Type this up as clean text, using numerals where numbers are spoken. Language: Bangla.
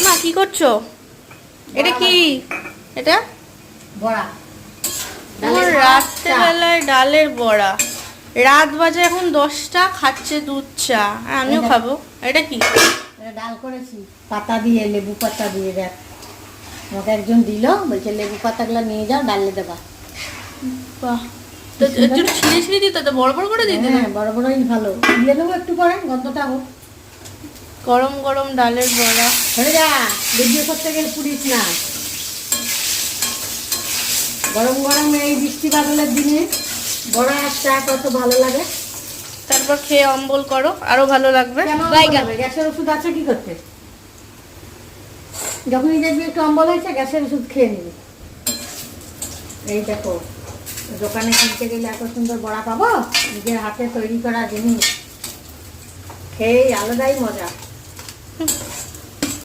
মা কি করছো? এটা কি? এটা বড়া। রাত্রেবেলায় ডালের বড়া। রাত বাজে এখন 10টা, খাচ্ছে দুধ চা। আমিও খাবো। এটা কি? ডাল করেছি পাতা দিয়ে, লেবু পাতা দিয়ে। দেখ আমাকে একজন দিল, বলছে লেবু পাতাগুলো নিয়ে যাও ডালে দেবা। বাহ, তো একটু ছিঁড়ে ছিঁড়ে দিতে, তো বড় বড় করে দিতে। হ্যাঁ, বড় বড়ই ভালো। তুলে নেবো একটু পরে, গন্ধটা হোক। গরম গরম ডালের বড়া। ধরে যা, ভিডিও করতে গেলে পুড়িস না। গরম গরম এই বৃষ্টি বাদলের দিনে বড়া আর চা কত ভালো লাগে। তারপর খেয়ে অম্বল করো, আরো ভালো লাগবে। গ্যাসের ওষুধ আছে কি করতে? যখনই দেখবি একটু অম্বল হয়েছে, গ্যাসের ওষুধ খেয়ে নিবি। এই দেখো, দোকানে কিনতে গেলে এত সুন্দর বড়া পাবো, নিজের হাতে তৈরি করা জিনিস খেয়ে আলাদাই মজা।